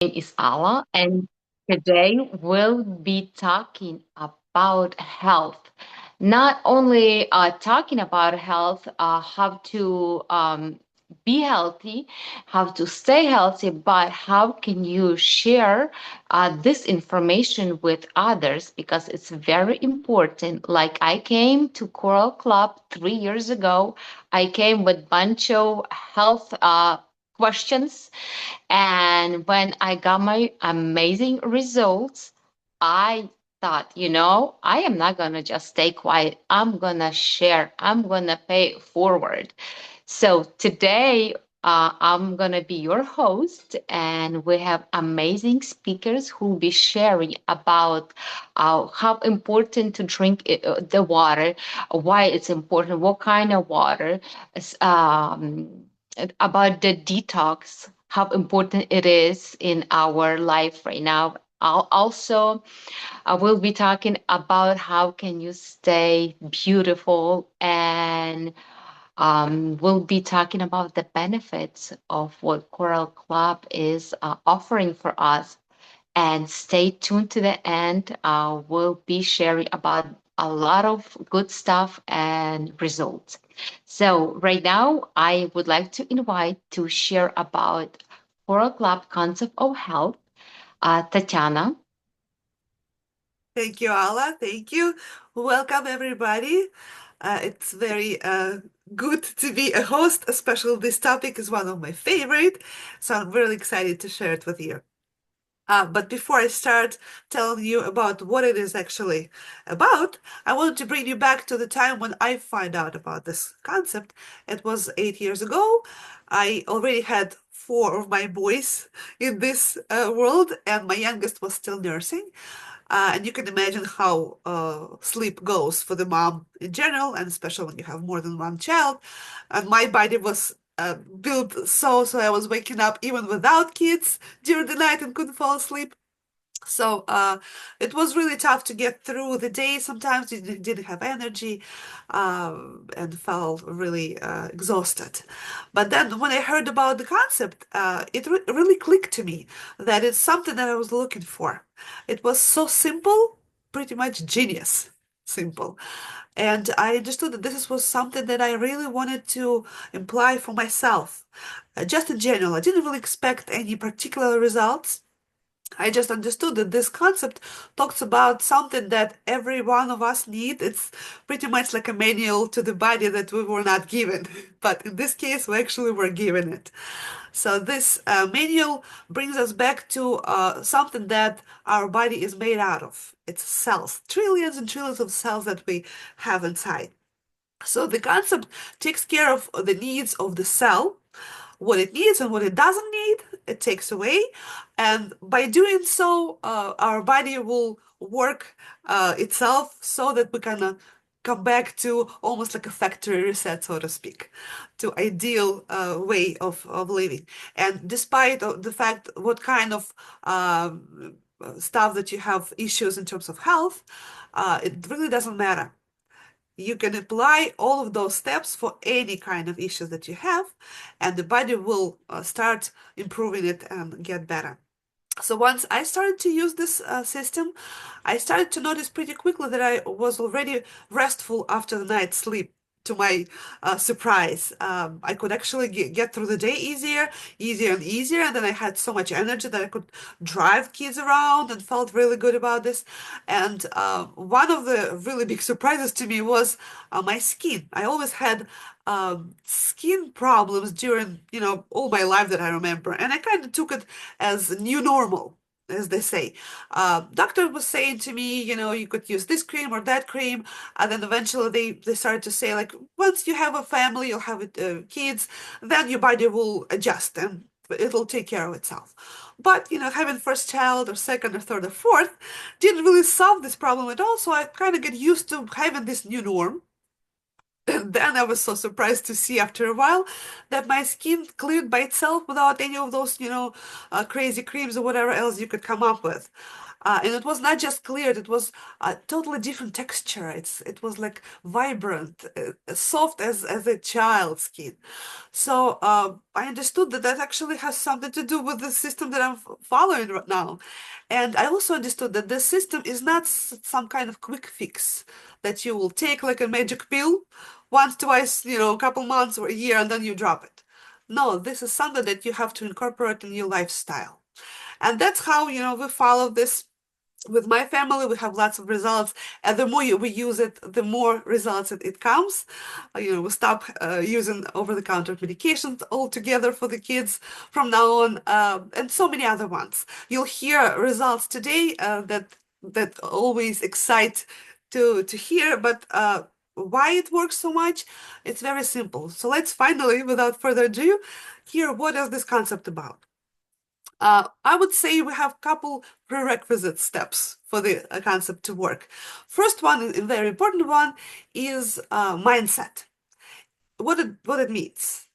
name is Ala, and today we'll be talking about health. Not only talking about health, how to be healthy, how to stay healthy, but how can you share this information with others because it's very important. Like I came to Coral Club 3 years ago, I came with bunch of health questions, and when I got my amazing results, I thought, I am not going to just stay quiet. I'm going to share, I'm going to pay it forward. So today, I'm going to be your host, and we have amazing speakers who will be sharing about how important to drink the water, why it's important, what kind of water, about the detox, how important it is in our life right now. Also, I will be talking about how can you stay beautiful, and we'll be talking about the benefits of what Coral Club is offering for us. And stay tuned to the end. We'll be sharing about a lot of good stuff and results. So right now, I would like to invite to share about Coral Club concept of health, Tatiana. Thank you, Ala. Thank you. Welcome, everybody. It's very good to be a host, especially this topic is one of my favorite, so I'm really excited to share it with you. But before I start telling you about what it is actually about, I wanted to bring you back to the time when I found out about this concept. It was 8 years ago. I already had four of my boys in this world, and my youngest was still nursing. And you can imagine how sleep goes for the mom in general, and especially when you have more than one child. And my body was built so I was waking up even without kids during the night and couldn't fall asleep. So it was really tough to get through the day. Sometimes you didn't have energy and felt really exhausted. But then when I heard about the concept, it re really clicked to me that it's something that I was looking for. It was so simple, pretty much genius simple. And I understood that this was something that I really wanted to imply for myself. Just in general, I didn't really expect any particular results. I just understood that this concept talks about something that every one of us need. It's pretty much like a manual to the body that we were not given, but in this case, we actually were given it. So this manual brings us back to something that our body is made out of. It's cells, trillions and trillions of cells that we have inside. So the concept takes care of the needs of the cell, what it needs and what it doesn't need, it takes away. And by doing so, our body will work itself so that we can come back to almost like a factory reset, so to speak, to ideal way of living. And despite of the fact what kind of stuff that you have issues in terms of health, it really doesn't matter. You can apply all of those steps for any kind of issues that you have, and the body will start improving it and get better. So once I started to use this system, I started to notice pretty quickly that I was already restful after the night's sleep. To my surprise, I could actually get through the day easier and easier, and then I had so much energy that I could drive kids around and felt really good about this. And one of the really big surprises to me was my skin. I always had skin problems during, all my life that I remember, and I kind of took it as new normal, as they say. Doctor was saying to me, you could use this cream or that cream, and then eventually they started to say, like, once you have a family, you'll have kids, then your body will adjust and it'll take care of itself. But, having first child or second or third or fourth didn't really solve this problem at all, so I kind of get used to having this new norm. And then I was so surprised to see after a while that my skin cleared by itself without any of those, crazy creams or whatever else you could come up with. And it was not just clear, it was a totally different texture. It was like vibrant, soft as a child's skin. So I understood that that actually has something to do with the system that I'm following right now. And I also understood that this system is not some kind of quick fix that you will take like a magic pill once, twice, a couple months or a year, and then you drop it. No, this is something that you have to incorporate in your lifestyle. And that's how, we follow this with my family. We have lots of results, and the more we use it, the more results it comes. We stop using over-the-counter medications altogether for the kids from now on, and so many other ones. You'll hear results today that always excite to hear, but why it works so much? It's very simple. So let's finally, without further ado, hear what is this concept about. I would say we have a couple prerequisite steps for the concept to work. First one, a very important one, is mindset. What it means.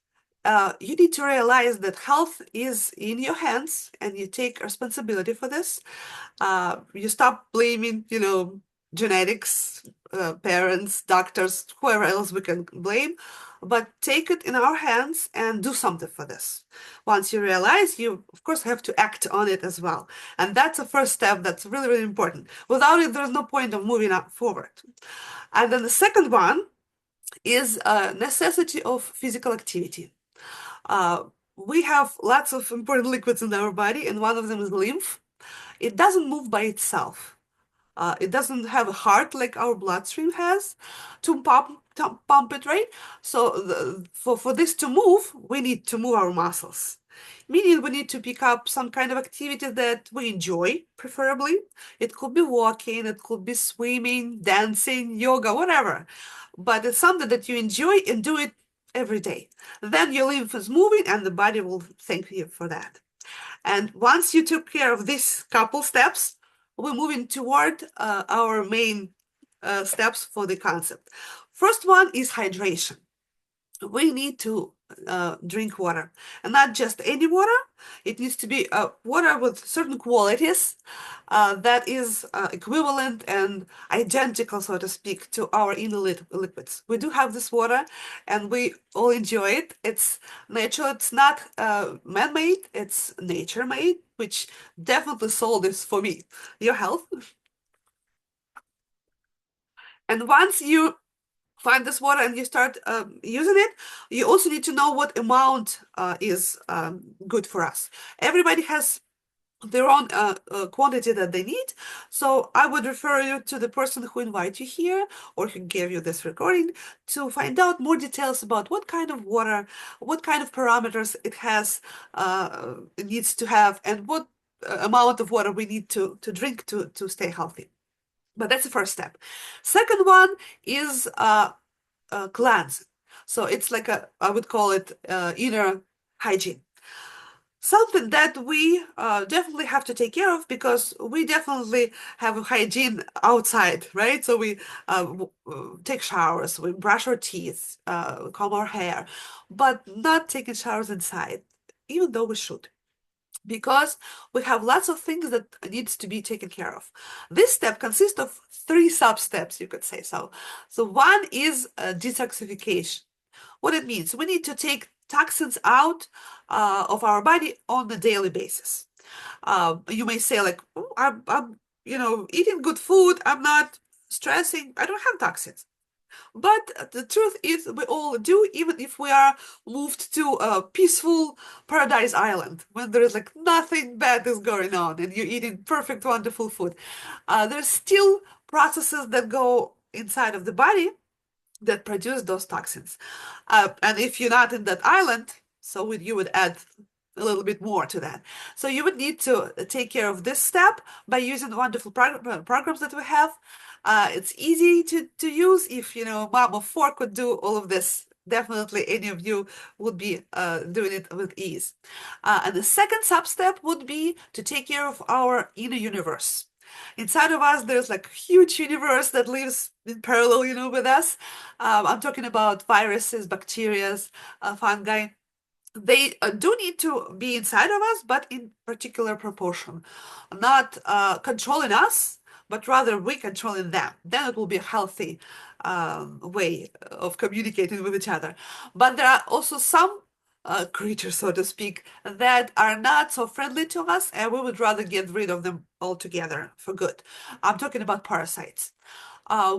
You need to realize that health is in your hands and you take responsibility for this. You stop blaming, genetics, parents, doctors, whoever else we can blame, but take it in our hands and do something for this. Once you realize, you of course have to act on it as well. And that's the first step that's really, really important. Without it, there's no point of moving up forward. And then the second one is a necessity of physical activity. Uh, we have lots of important liquids in our body, and one of them is lymph. It doesn't move by itself. It doesn't have a heart like our bloodstream has to pump it, right? So for this to move, we need to move our muscles. Meaning we need to pick up some kind of activity that we enjoy, preferably. It could be walking, it could be swimming, dancing, yoga, whatever. But it's something that you enjoy and do it every day. Then your lymph is moving and the body will thank you for that. And once you took care of these couple steps, we're moving toward our main steps for the concept. First one is hydration. We need to drink water, and not just any water. It needs to be water with certain qualities that is equivalent and identical, so to speak, to our inner liquids. We do have this water, and we all enjoy it. It's natural. It's not man-made. It's nature-made, which definitely sold this for me. Your health. And once you find this water and you start using it, you also need to know what amount is good for us. Everybody has their own quantity that they need. So I would refer you to the person who invited you here or who gave you this recording to find out more details about what kind of water, what kind of parameters it needs to have, and what amount of water we need to drink to stay healthy. But that's the first step. Second one is cleanse. So it's like I would call it inner hygiene. Something that we definitely have to take care of because we definitely have a hygiene outside, right? So we take showers, we brush our teeth, comb our hair, but not taking showers inside, even though we should because we have lots of things that needs to be taken care of. This step consists of three sub-steps, you could say so. So one is detoxification. What it means, we need to take toxins out of our body on a daily basis. You may say like, oh, I'm eating good food, I'm not stressing, I don't have toxins. But the truth is, we all do, even if we are moved to a peaceful paradise island when there is like nothing bad is going on and you're eating perfect, wonderful food. There's still processes that go inside of the body that produce those toxins. And if you're not in that island, so you would add a little bit more to that. So you would need to take care of this step by using the wonderful programs that we have. It's easy to use. If mom of four could do all of this, definitely any of you would be doing it with ease. And the second sub step would be to take care of our inner universe. Inside of us, there's like a huge universe that lives in parallel, with us. I'm talking about viruses, bacteria, fungi. they do need to be inside of us, but in particular proportion, not controlling us, but rather we controlling them. Then it will be a healthy way of communicating with each other. But there are also some creatures, so to speak, that are not so friendly to us, and we would rather get rid of them altogether for good. I'm talking about parasites.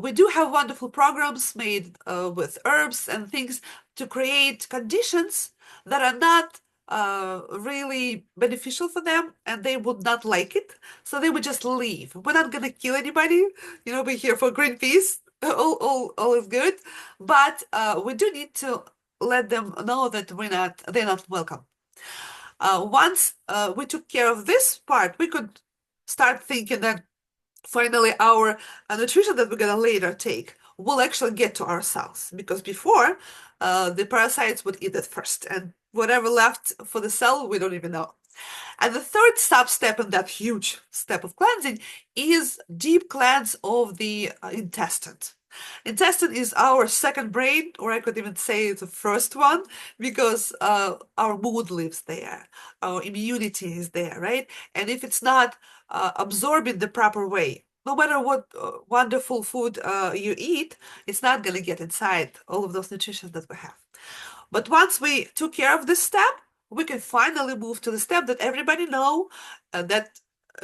We do have wonderful programs made with herbs and things to create conditions that are not really beneficial for them, and they would not like it. So they would just leave. We're not gonna kill anybody. We're here for Greenpeace. All is good. But we do need to let them know that they're not welcome. Once we took care of this part, we could start thinking that finally our nutrition that we're gonna later take will actually get to our cells, because before the parasites would eat it first, and whatever left for the cell we don't even know. And the third sub step in that huge step of cleansing is deep cleanse of the intestine. Intestine is our second brain, or I could even say the first one, because our mood lives there, our immunity is there, right? And if it's not absorbed the proper way, no matter what wonderful food you eat, it's not going to get inside all of those nutrition that we have. But once we took care of this step, we can finally move to the step that everybody know, that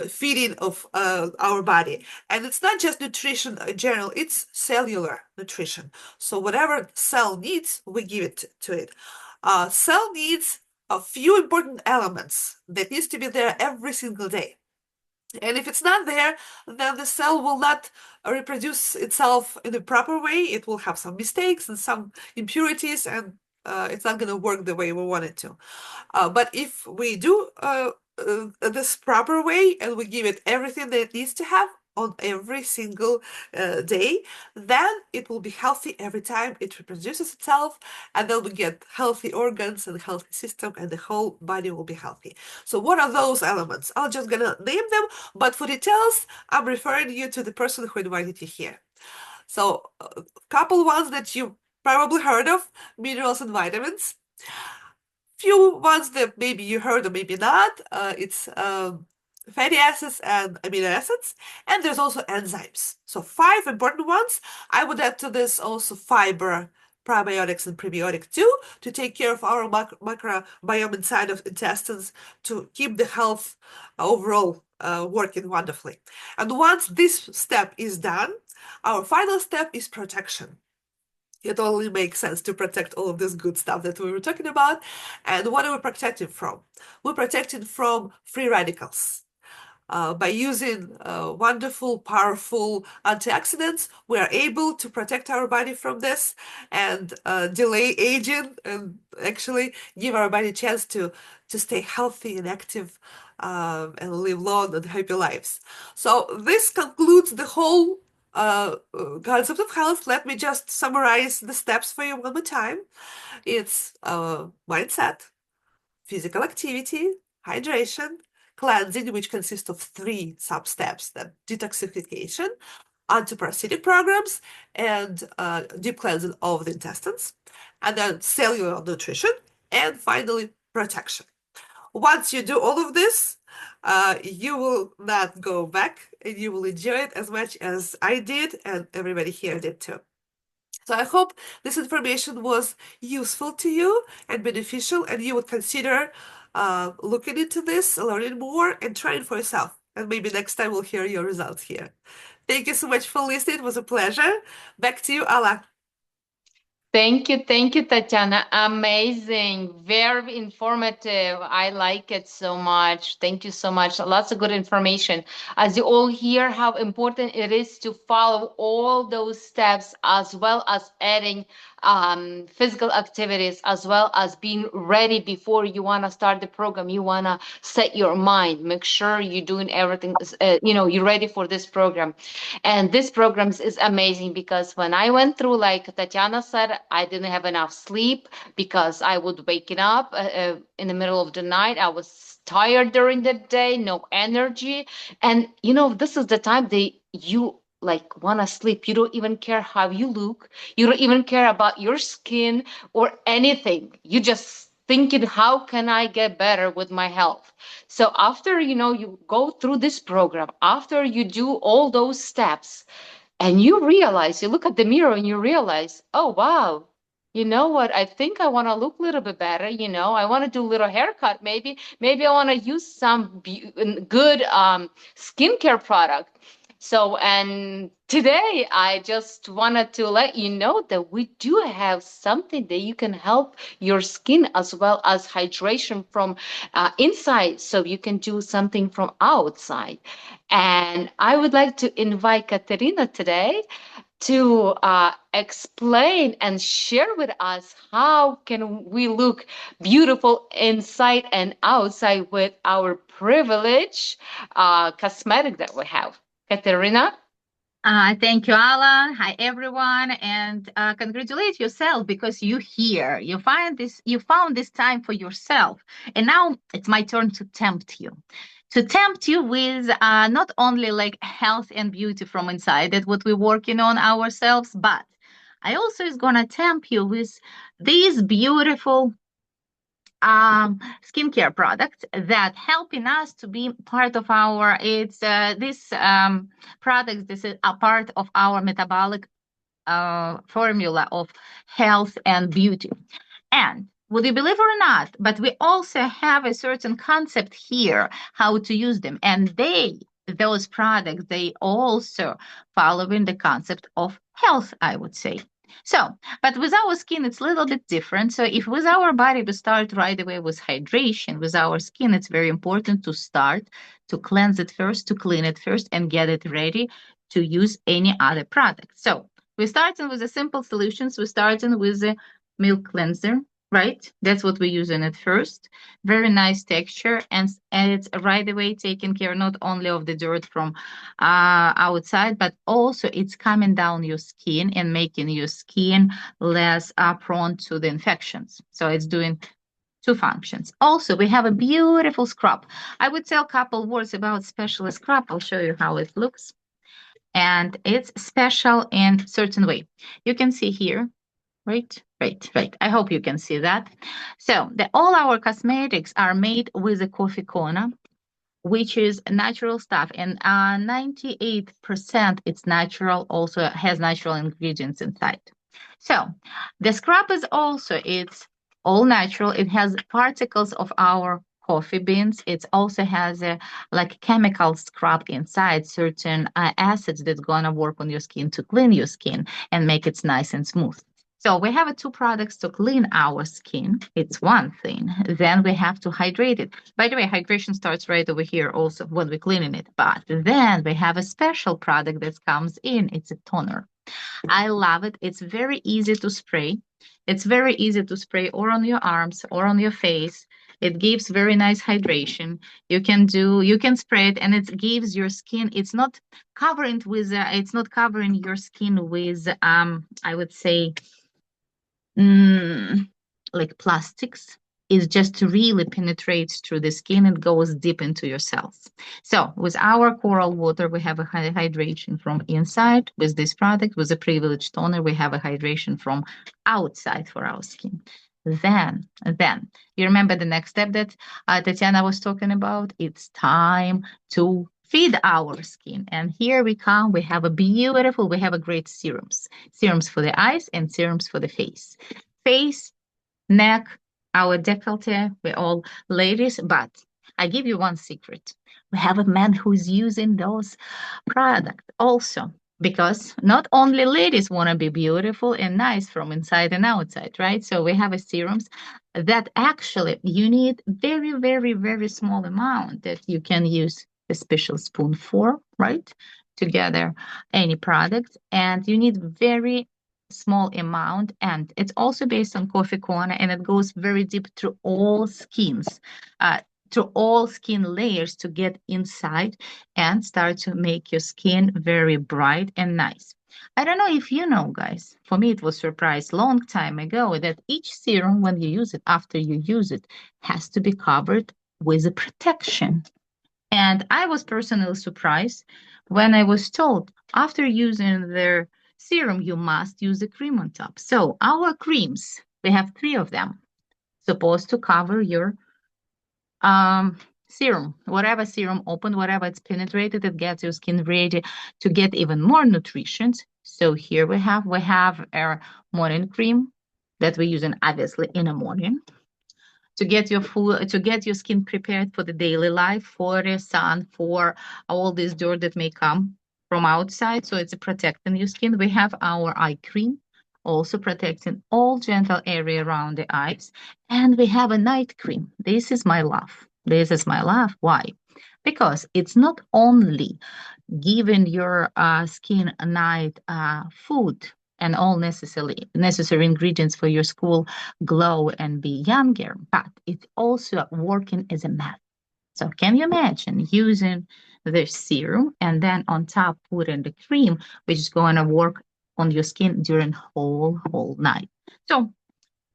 feeding of our body. And it's not just nutrition in general, it's cellular nutrition. So whatever cell needs, we give it to it. Cell needs a few important elements that needs to be there every single day. And if it's not there, then the cell will not reproduce itself in the proper way. It will have some mistakes and some impurities, and it's not going to work the way we want it to. But if we do this proper way and we give it everything that it needs to have on every single day, then it will be healthy every time it reproduces itself, and then we get healthy organs and healthy system, and the whole body will be healthy. So what are those elements? I'm just gonna name them, but for details, I'm referring you to the person who invited you here. So a couple ones that you probably heard of: minerals and vitamins. Few ones that maybe you heard or maybe not. It's fatty acids and amino acids, and there's also enzymes. So five important ones. I would add to this also fiber, probiotics, and prebiotics too, to take care of our microbiome inside of intestines, to keep the health overall working wonderfully. And once this step is done, our final step is protection. It only makes sense to protect all of this good stuff that we were talking about. And what are we protecting from? We're protecting from free radicals. By using wonderful, powerful antioxidants, we are able to protect our body from this and delay aging, and actually give our body a chance to stay healthy and active, and live long and happy lives. So this concludes the whole concept of health. Let me just summarize the steps for you one more time. It's mindset, physical activity, hydration, cleansing, which consists of three sub-steps: that detoxification, antiparasitic programs, and deep cleansing of the intestines, and then cellular nutrition, and finally protection. Once you do all of this, you will not go back, and you will enjoy it as much as I did and everybody here did too. So I hope this information was useful to you and beneficial, and you would consider looking into this, learning more, and trying for yourself. And maybe next time we'll hear your results here. Thank you so much for listening. It was a pleasure. Back to you, Ala. Thank you, Tatiana. Amazing, very informative. I like it so much. Thank you so much. Lots of good information. As you all hear, how important it is to follow all those steps, as well as adding physical activities, as well as being ready before you want to start the program. You want to set your mind, make sure you're doing everything, you're ready for this program. And this program is amazing because when I went through, like Tatiana said, I didn't have enough sleep because I would waking up in the middle of the night. I was tired during the day, no energy. And this is the time you like want to sleep. You don't even care how you look. You don't even care about your skin or anything. You just thinking, how can I get better with my health? So after, you go through this program, after you do all those steps, and you realize, you look at the mirror and you realize, oh, wow, you know what? I think I want to look a little bit better. I want to do a little haircut. Maybe I want to use some good skincare product. So, and today I just wanted to let you know that we do have something that you can help your skin as well as hydration from inside. So you can do something from outside. And I would like to invite Katerina today to explain and share with us how can we look beautiful inside and outside with our privilege cosmetic that we have. Katerina? Thank you, Ala. Hi, everyone, and congratulate yourself because you here. You find this. You found this time for yourself, and now it's my turn to tempt you. To tempt you with not only like health and beauty from inside, that's what we're working on ourselves, but I also is gonna tempt you with these beautiful skincare products that helping us to be part of our it's this products this is a part of our metabolic formula of health and beauty. And would you believe or not, but we also have a certain concept here how to use them. And those products, they also following the concept of health, I would say. So, but with our skin, it's a little bit different. So, if with our body, we start right away with hydration, with our skin, it's very important to start to cleanse it first, to clean it first, and get it ready to use any other product. So, we're starting with the simple solutions. We're starting with the milk cleanser, right? That's what we're using at first. Very nice texture, and it's right away taking care not only of the dirt from outside, but also it's coming down your skin and making your skin less prone to the infections. So it's doing two functions. Also, we have a beautiful scrub. I would tell a couple words about special scrub. I'll show you how it looks. And it's special in certain way. You can see here. Right, right, right. I hope you can see that. So all our cosmetics are made with a coffee kernel, which is natural stuff, and 98% it's natural. Also has natural ingredients inside. So the scrub is also it's all natural. It has particles of our coffee beans. It also has a like chemical scrub inside, certain acids that's gonna work on your skin to clean your skin and make it nice and smooth. So we have two products to clean our skin. It's one thing. Then we have to hydrate it. By the way, hydration starts right over here also when we're cleaning it. But then we have a special product that comes in. It's a toner. I love it. It's very easy to spray. It's very easy to spray or on your arms or on your face. It gives very nice hydration. You can spray it and it gives your skin, it's not covering your skin with, I would say, mm, like plastics. Is just really penetrates through the skin and goes deep into your cells. So with our coral water, we have a hydration from inside. With this product, with a privileged toner, we have a hydration from outside for our skin. Then you remember the next step that Tatiana was talking about? It's time to feed our skin. And here we come. We have a great serums for the eyes and serums for the face, neck, our décolleté, we're all ladies, but I give you one secret. We have a man who's using those products also because not only ladies want to be beautiful and nice from inside and outside, right? So we have a serums that actually you need very, very, very small amount that you can use a special spoon for, right? Together any product, and you need very small amount, and it's also based on coffee corner, and it goes very deep through all skins, through all skin layers to get inside and start to make your skin very bright and nice. I don't know if you know, guys. For me, it was surprised long time ago that each serum, when you use it, after you use it, has to be covered with a protection. And I was personally surprised when I was told after using their serum, you must use a cream on top. So our creams, we have three of them. supposed to cover your um, serum. Whatever serum open, whatever it's penetrated, it gets your skin ready to get even more nutrition. So here we have our morning cream that we're using obviously in the morning to get your food, to get your skin prepared for the daily life, for the sun, for all this dirt that may come from outside. So it's protecting your skin. We have our eye cream, also protecting all gentle area around the eyes. And we have a night cream. This is my love. This is my love. Why? Because it's not only giving your skin a night food and all necessary ingredients for your school glow and be younger, but it's also working as a mask. So can you imagine using the serum and then on top putting the cream, which is going to work on your skin during whole night? So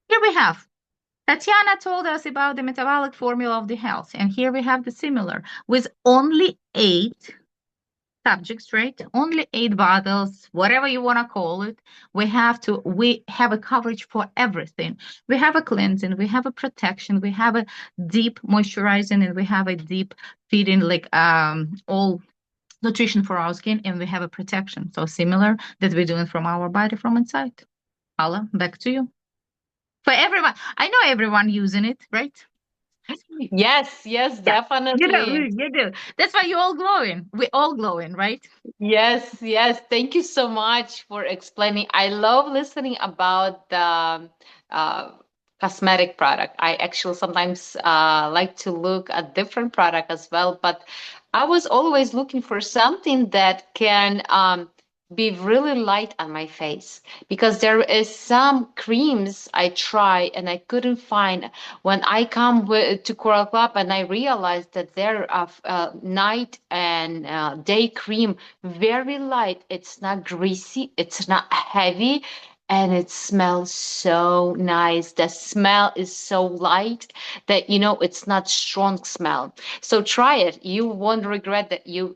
here we have Tatiana told us about the metabolic formula of the health, and here we have the similar with only 8 subjects, right? Only 8 bottles, whatever you want to call it. We have a coverage for everything. We have a cleansing, we have a protection, we have a deep moisturizing, and we have a deep feeding, like all nutrition for our skin, and we have a protection. So similar that we're doing from our body from inside. Paula, back to you. For everyone, I know everyone using it, right? Yes, yes, Yeah, you do, definitely. you do. That's why you're all glowing. We're all glowing, right? Yes, yes. Thank you so much for explaining. I love listening about the uh, cosmetic product. I actually sometimes like to look at different product as well, but I was always looking for something that can be really light on my face because there is some creams I try and I couldn't find when I come to Coral Club and I realized that their night and day cream very light. It's not greasy. It's not heavy. And it smells so nice. The smell is so light that it's not strong smell. So try it. You won't regret that you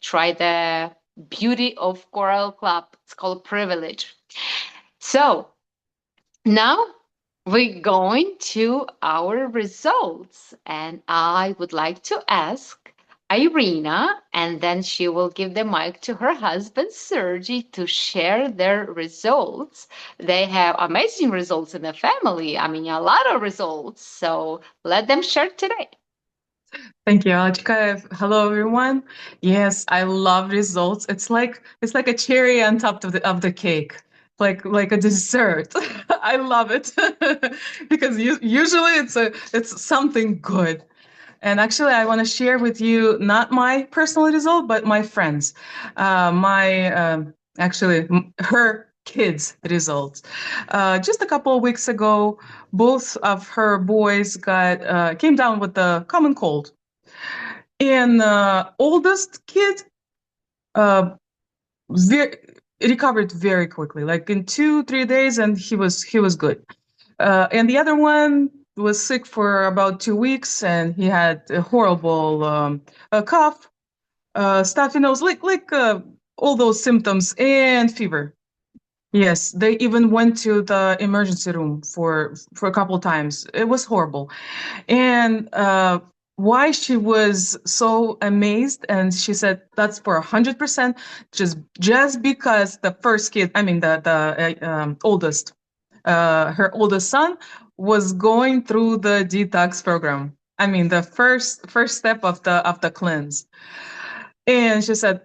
try the beauty of Coral Club. It's called Privilege. So now we're going to our results, and I would like to ask Irina, and then she will give the mic to her husband Sergi to share their results. They have amazing results in the family. I mean, a lot of results. So let them share today. Thank you, Alchika. Hello, everyone. Yes, I love results. It's like a cherry on top of the cake, like a dessert. I love it because usually it's something good. And actually, I want to share with you not my personal result, but my friends, my actually her kids' results. Just a couple of weeks ago, both of her boys got came down with the common cold, and oldest kid uh, ve- recovered very quickly, like in 2 3 days, and he was good. And the other one was sick for about 2 weeks, and he had a horrible cough, stuffy nose, like all those symptoms, and fever. Yes, they even went to the emergency room for a couple times. It was horrible. And why she was so amazed, and she said that's for 100%, just because the first kid, I mean the oldest, her oldest son was going through the detox program. I mean the first step of the cleanse. And she said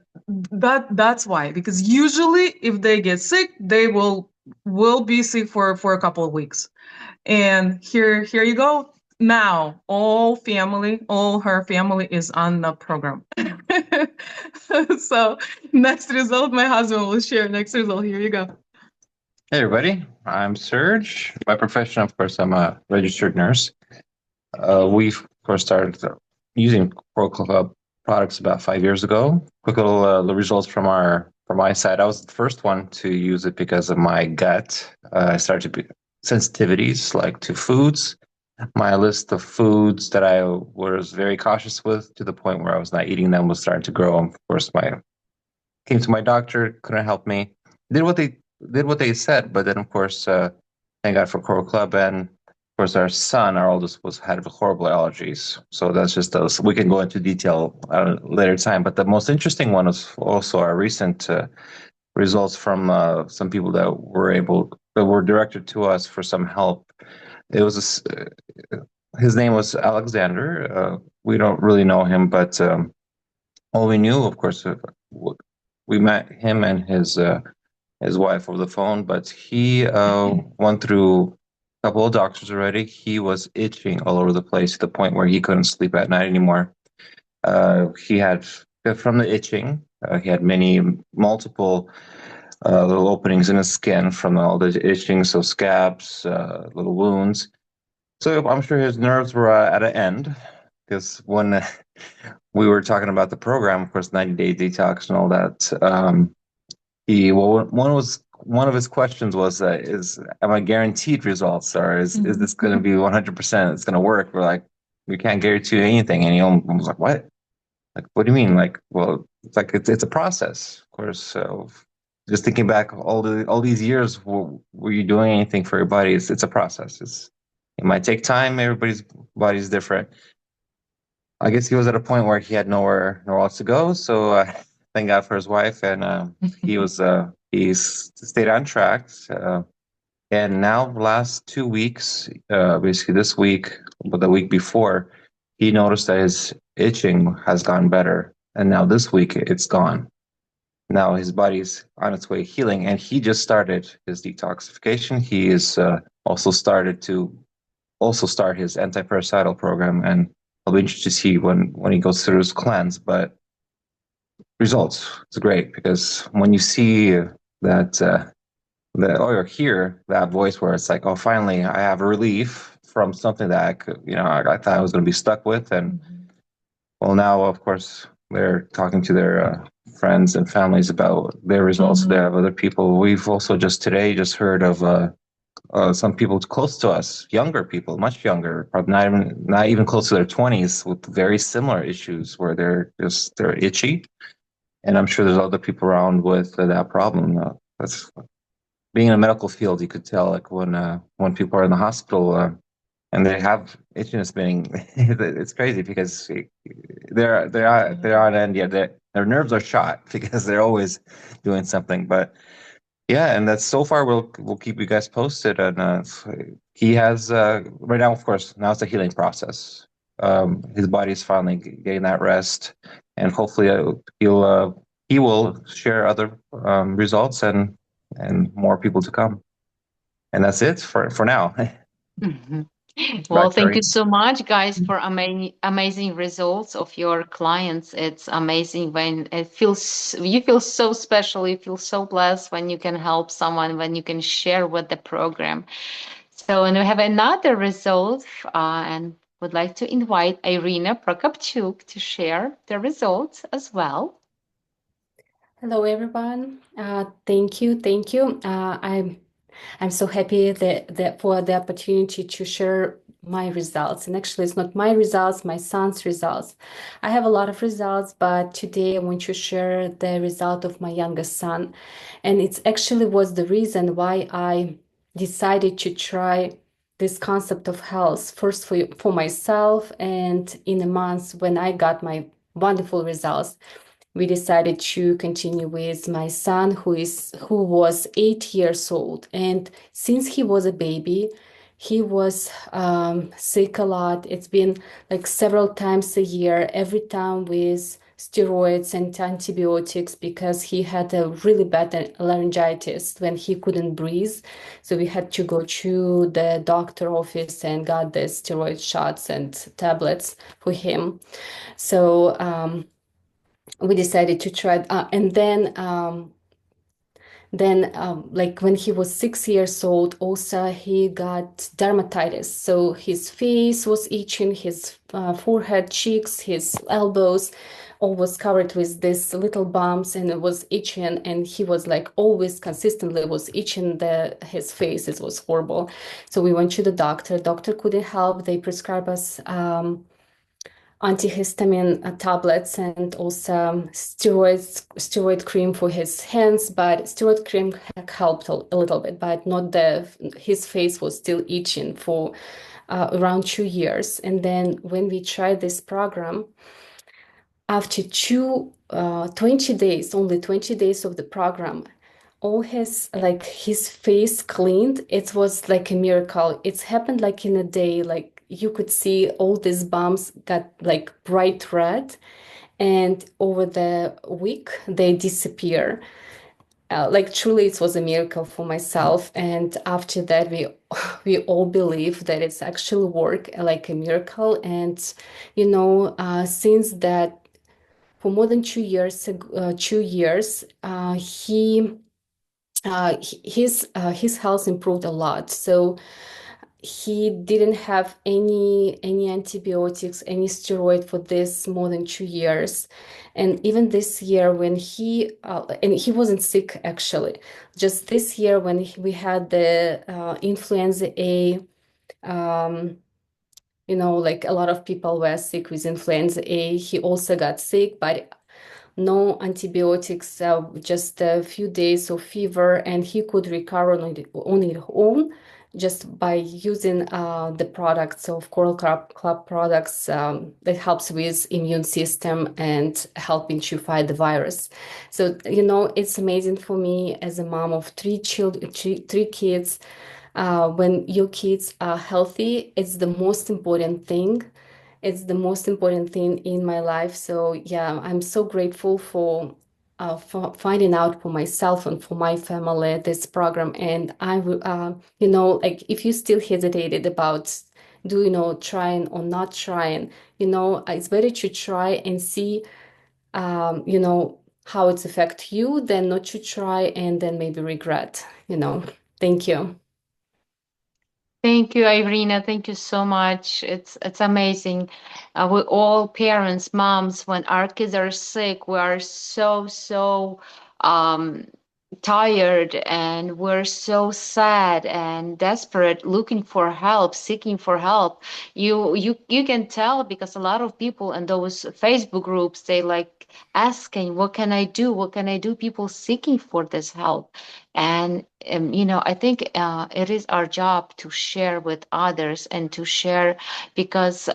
that's why, because usually if they get sick, they will be sick for a couple of weeks. And here you go. Now all her family is on the program. So next result, my husband will share. Next result, here you go. Hey everybody, I'm Serge. By profession, of course, I'm a registered nurse. We of course started using Pro Club products about 5 years ago. Quick little results from my side. I was the first one to use it because of my gut. I started to be sensitivities like to foods. My list of foods that I was very cautious with, to the point where I was not eating them, was starting to grow. Of course, my came to my doctor, couldn't help me. Did what they said, but then of course, thank God for Coral Club, and course, our son, our oldest, had horrible allergies. So that's just those. We can go into detail later time. But the most interesting one is also our recent results from some people that were directed to us for some help. It was his name was Alexander. We don't really know him, but all we knew, of course, we met him and his wife over the phone. But he went through a couple of doctors already. He was itching all over the place to the point where he couldn't sleep at night anymore. He had from the itching. He had multiple little openings in his skin from all the itching, so scabs, little wounds. So I'm sure his nerves were at an end because when we were talking about the program, of course, 90-day detox and all that, one of his questions was, am I guaranteed results, or is this going to be 100%? It's going to work? We're like, we can't guarantee anything, and he was like, what? Like, what do you mean? Like, well, it's a process, of course. So just thinking back all these years, were you doing anything for your body? It's a process. It might take time. Everybody's body is different. I guess he was at a point where he had nowhere else to go. So thank God for his wife, and he stayed on track. And now, the last 2 weeks, basically this week, but the week before, he noticed that his itching has gotten better, and now this week it's gone. Now his body's on its way healing, and he just started his detoxification. He is also started to start his anti-parasital program, and I'll be interested to see when he goes through his cleanse. But results, it's great because when you see that or hear that voice where it's like, oh, finally I have a relief from something that I could, I thought I was going to be stuck with, and well, now of course they're talking to their friends and families about their results. They have other people. We've also today heard of some people close to us, younger people, much younger, probably not even close to their 20s, with very similar issues where they're itchy. And I'm sure there's other people around with that problem. That's being in a medical field, you could tell, like when people are in the hospital and they have itchiness, meaning it's crazy because they're on end, yeah, their nerves are shot because they're always doing something. But yeah, and that's so far. We'll keep you guys posted. And he has right now, of course, now it's a healing process. His body's finally getting that rest, and hopefully he will share other results and more people to come. And that's it for now. Mhm. Well, Back to thank you Irene. so much, guys, for amazing results of your clients. It's amazing when you feel so special, you feel so blessed when you can help someone, when you can share with the program. So, and we have another result, and would like to invite Irina Prokopchuk to share the results as well. Hello, everyone. Thank you. I'm so happy that for the opportunity to share my results. And actually, it's not my results, my son's results. I have a lot of results, but today I want to share the result of my youngest son. And it's actually was the reason why I decided to try this concept of health first for myself, and in the months when I got my wonderful results, we decided to continue with my son who was 8 years old. And since he was a baby, he was sick a lot. It's been like several times a year, every time with steroids and antibiotics, because he had a really bad laryngitis when he couldn't breathe. So we had to go to the doctor office and got the steroid shots and tablets for him. So we decided to try, and then like when he was 6 years old, also he got dermatitis. So his face was itching, his forehead, cheeks, his elbows, all was covered with these little bumps, and it was itching, and he was like always consistently was itching his face. It was horrible. So we went to the doctor. Doctor couldn't help. They prescribed us antihistamine tablets and also steroid cream for his hands, but steroid cream helped a little bit, but not his face was still itching for around 2 years. And then when we tried this program, after 20 days, only 20 days of the program, all his face cleaned. It was like a miracle. It's happened like in a day. Like you could see all these bumps got like bright red, and over the week they disappear. Like truly, it was a miracle for myself. And after that, we all believe that it's actually work like a miracle. And since that, for more than 2 years, his health improved a lot. So he didn't have any antibiotics, any steroid for this more than 2 years. And even this year when and he wasn't sick actually, just this year when we had the influenza A, like a lot of people were sick with influenza A. He also got sick, but no antibiotics, just a few days of fever, and he could recover on his own just by using the products of Coral Club products that helps with immune system and helping to fight the virus. So, it's amazing for me as a mom of three kids. When your kids are healthy, it's the most important thing. It's the most important thing in my life. So yeah, I'm so grateful for finding out for myself and for my family this program. And I will, like if you still hesitated about trying or not trying, it's better to try and see, how it's affect you than not to try and then maybe regret. Thank you. Thank you, Irina. Thank you so much. It's amazing. We all parents, moms, when our kids are sick, we are so um, tired, and we're so sad and desperate, looking for help, seeking for help. You can tell because a lot of people in those Facebook groups, they like asking, what can I do? What can I do? People seeking for this help. And I think it is our job to share with others and to share, because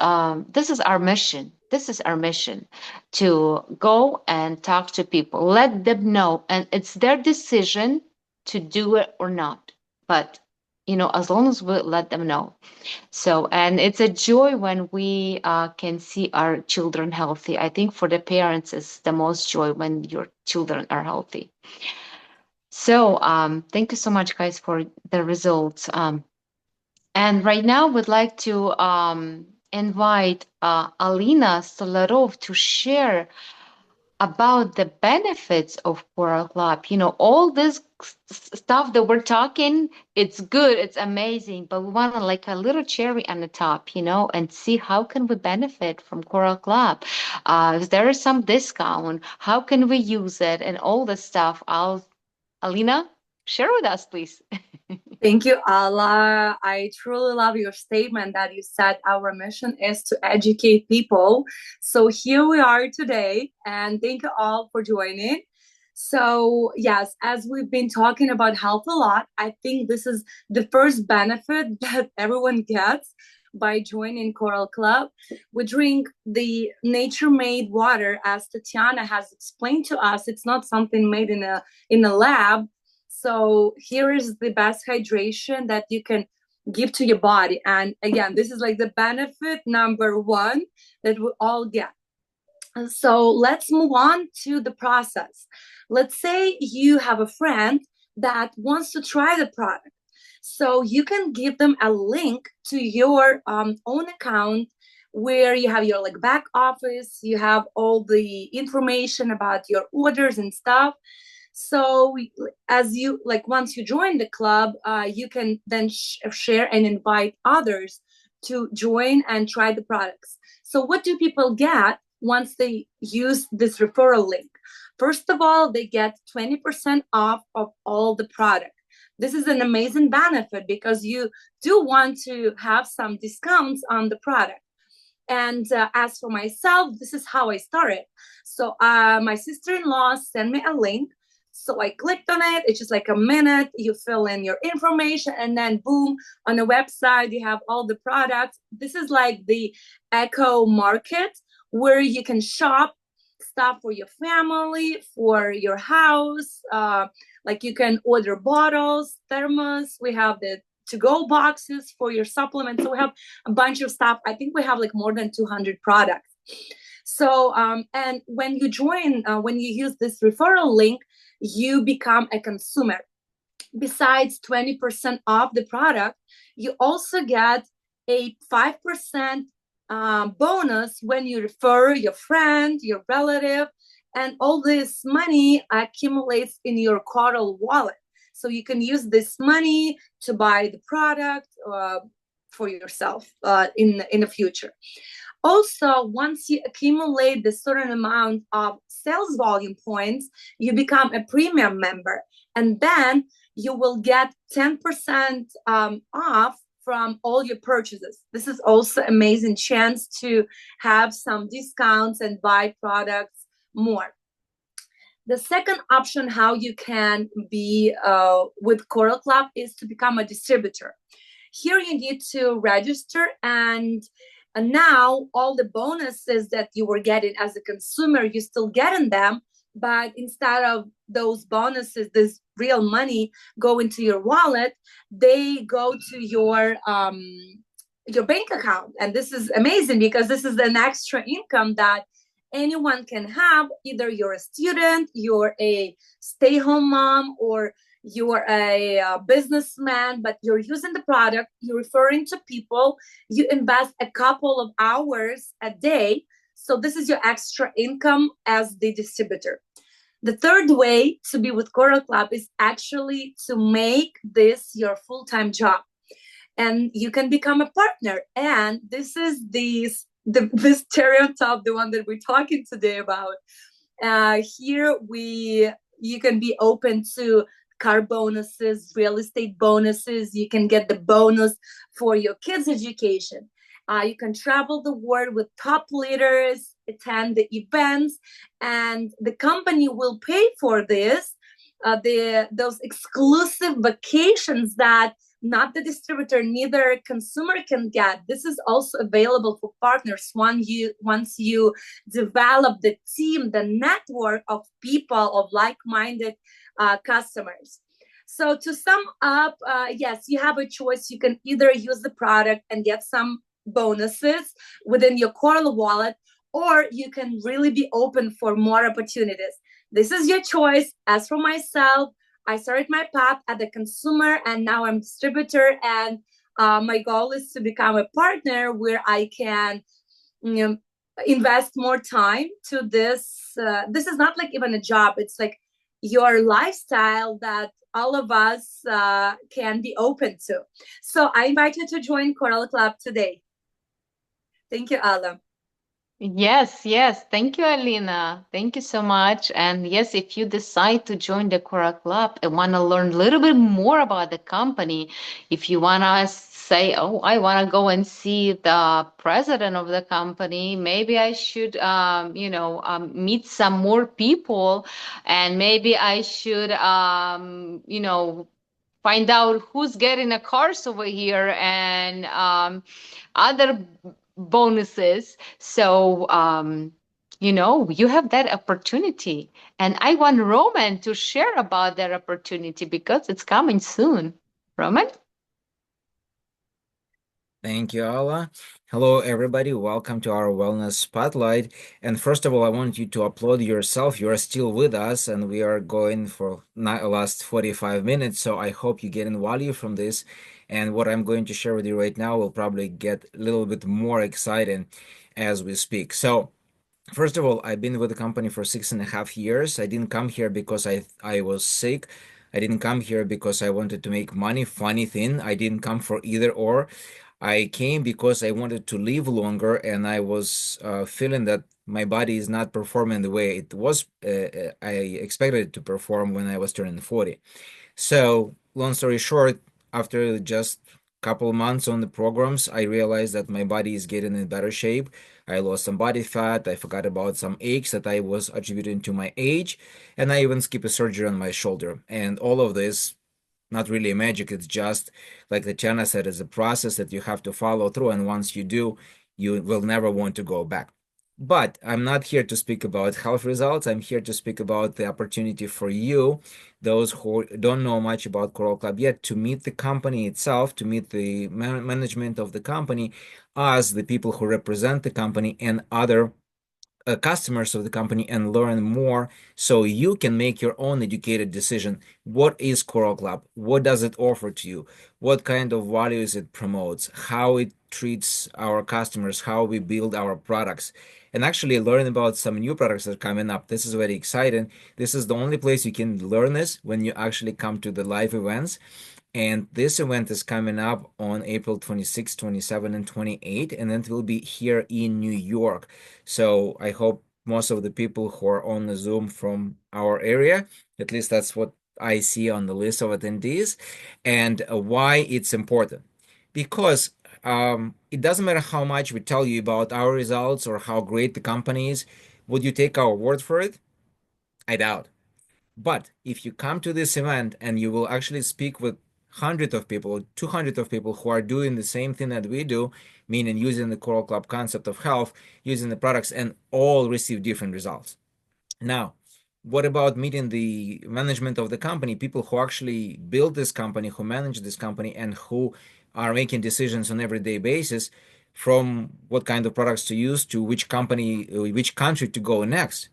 this is our mission. This is our mission, to go and talk to people, let them know, and it's their decision to do it or not. But as long as we let them know. So, and it's a joy when we can see our children healthy. I think for the parents, it's the most joy when your children are healthy. So, thank you so much, guys, for the results. And right now, we'd like to invite Alina Stolarov to share about the benefits of Coral Club. All this stuff that we're talking, it's good, it's amazing, but we want to like a little cherry on the top, and see how can we benefit from Coral Club. If there is some discount, how can we use it, and all this stuff. Alina, share with us, please. Thank you, Ala. I truly love your statement that you said our mission is to educate people. So here we are today, and thank you all for joining. So yes, as we've been talking about health a lot, I think this is the first benefit that everyone gets by joining Coral Club. We drink the nature-made water, as Tatiana has explained to us. It's not something made in a lab. So here is the best hydration that you can give to your body. And again, this is like the benefit number one that we all get. So let's move on to the process. Let's say you have a friend that wants to try the product. So you can give them a link to your own account where you have your like back office, you have all the information about your orders and stuff. So as you like, once you join the club, you can then share and invite others to join and try the products. So what do people get once they use this referral link? First of all, they get 20% off of all the product. This is an amazing benefit because you do want to have some discounts on the product. And as for myself, this is how I started. So my sister-in-law sent me a link. So I clicked on it. It's just like a minute. You fill in your information, and then boom, on the website you have all the products. This is like the eco market where you can shop stuff for your family, for your house. Like you can order bottles, thermos. We have the to-go boxes for your supplements. So we have a bunch of stuff. I think we have like more than 200 products. So, and when you join, when you use this referral link, you become a consumer. Besides 20% off the product, you also get a 5% bonus when you refer your friend, your relative, and all this money accumulates in your Coral wallet. So you can use this money to buy the product for yourself in the future. Also, once you accumulate the certain amount of sales volume points, you become a premium member, and then you will get 10% off from all your purchases. This is also amazing chance to have some discounts and buy products more. The second option how you can be with Coral Club is to become a distributor. Here you need to register, and now all the bonuses that you were getting as a consumer, you still getting them, but instead of those bonuses, this real money go into your wallet, they go to your bank account. And this is amazing because this is an extra income that anyone can have. Either you're a student, you're a stay-home mom, or you're a businessman, but you're using the product, you're referring to people, you invest a couple of hours a day. So this is your extra income as the distributor. The third way to be with Coral Club is actually to make this your full-time job. And you can become a partner. And this is the stereotype, the one that we're talking today about. Here you can be open to car bonuses, real estate bonuses. You can get the bonus for your kids' education. You can travel the world with top leaders, attend the events, and the company will pay for this, those exclusive vacations that not the distributor, neither consumer can get. This is also available for partners once you develop the team, the network of people, of like-minded customers. So to sum up, yes, you have a choice. You can either use the product and get some bonuses within your Coral wallet, or you can really be open for more opportunities. This is your choice. As for myself, I started my path as a consumer, and now I'm a distributor. And my goal is to become a partner where I can, invest more time to this. This is not like even a job. It's like your lifestyle that all of us can be open to. So I invite you to join Coral Club today. Thank you, Ala. Yes, yes. Thank you, Alina. Thank you so much. And yes, if you decide to join the Quora Club and want to learn a little bit more about the company, if you want to say, oh, I want to go and see the president of the company, maybe I should, meet some more people, and maybe I should, find out who's getting a cars over here, and other bonuses. So, you have that opportunity. And I want Roman to share about that opportunity because it's coming soon. Roman? Thank you, Ala. Hello, everybody. Welcome to our Wellness Spotlight. And first of all, I want you to applaud yourself. You are still with us, and we are going for last 45 minutes. So I hope you get in value from this. And what I'm going to share with you right now will probably get a little bit more exciting as we speak. So first of all, I've been with the company for 6.5 years. I didn't come here because I was sick. I didn't come here because I wanted to make money. Funny thing, I didn't come for either or. I came because I wanted to live longer, and I was feeling that my body is not performing the way it was. I expected it to perform when I was turning 40. So, long story short, after just a couple months on the programs, I realized that my body is getting in better shape. I lost some body fat. I forgot about some aches that I was attributing to my age, and I even skipped a surgery on my shoulder. And all of this, not really magic. It's just like the Chana said, it's a process that you have to follow through. And once you do, you will never want to go back. But I'm not here to speak about health results. I'm here to speak about the opportunity for you, those who don't know much about Coral Club yet, to meet the company itself, to meet the management of the company, as the people who represent the company and other customers of the company, and learn more so you can make your own educated decision. What is Coral Club? What does it offer to you? What kind of values it promotes? How it treats our customers? How we build our products? And actually learn about some new products that are coming up. This is very exciting. This is the only place you can learn this, when you actually come to the live events. And this event is coming up on April 26, 27, and 28, and it will be here in New York. So I hope most of the people who are on the Zoom from our area, at least that's what I see on the list of attendees. And why it's important. Because it doesn't matter how much we tell you about our results or how great the company is. Would you take our word for it? I doubt. But if you come to this event and you will actually speak with hundreds of people, 200 of people who are doing the same thing that we do, meaning using the Coral Club concept of health, using the products, and all receive different results. Now, what about meeting the management of the company, people who actually build this company, who manage this company, and who are making decisions on everyday basis, from what kind of products to use to which company, which country to go next?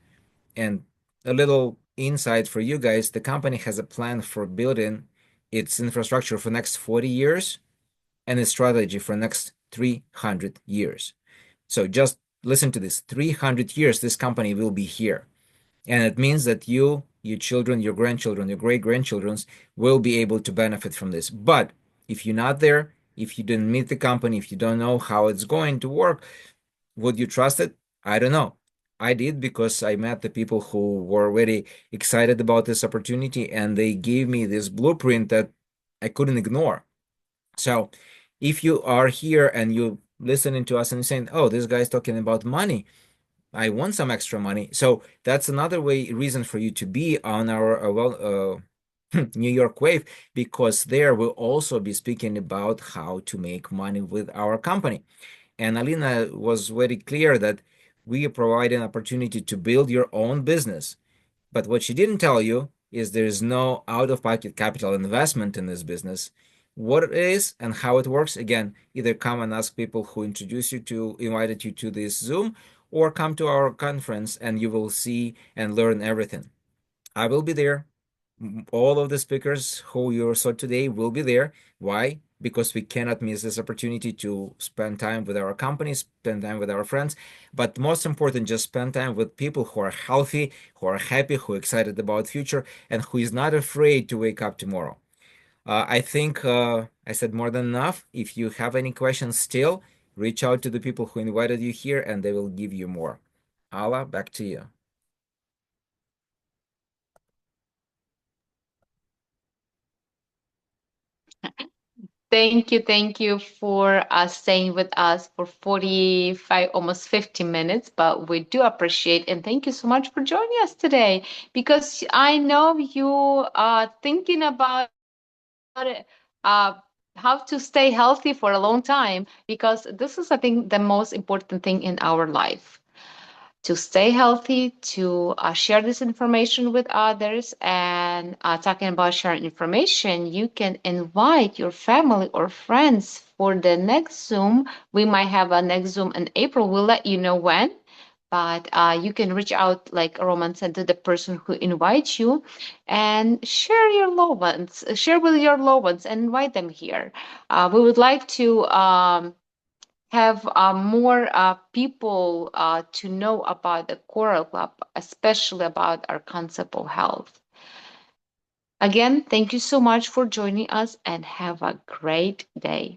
And a little insight for you guys, the company has a plan for building its infrastructure for next 40 years and a strategy for next 300 years. So just listen to this. 300 years, this company will be here. And it means that you, your children, your grandchildren, your great-grandchildren will be able to benefit from this. But if you're not there, if you didn't meet the company, if you don't know how it's going to work, would you trust it? I don't know. I did, because I met the people who were very excited about this opportunity, and they gave me this blueprint that I couldn't ignore. So if you are here and you listening to us and saying, oh, this guy's talking about money, I want some extra money. So that's another reason for you to be on our New York Wave, because there we'll also be speaking about how to make money with our company. And Alina was very clear that we provide an opportunity to build your own business. But what she didn't tell you is there is no out-of-pocket capital investment in this business. What it is and how it works, again, either come and ask people who invited you to this Zoom, or come to our conference and you will see and learn everything. I will be there. All of the speakers who you saw today will be there. Why? Because we cannot miss this opportunity to spend time with our company, spend time with our friends, but most important, just spend time with people who are healthy, who are happy, who are excited about future, and who is not afraid to wake up tomorrow. I think I said more than enough. If you have any questions still, reach out to the people who invited you here and they will give you more. Ala, back to you. Thank you for staying with us for 45, almost 50 minutes, but we do appreciate, and thank you so much for joining us today, because I know you are thinking about it, how to stay healthy for a long time, because this is, I think, the most important thing in our life, to stay healthy, to share this information with others. And talking about sharing information, you can invite your family or friends for the next Zoom. We might have a next Zoom in April. We'll let you know when. But you can reach out, like Roman said, to the person who invites you, and share your loved ones, share with your loved ones, and invite them here. We would like to have more people to know about the Coral Club, especially about our concept of health. Again, thank you so much for joining us, and have a great day.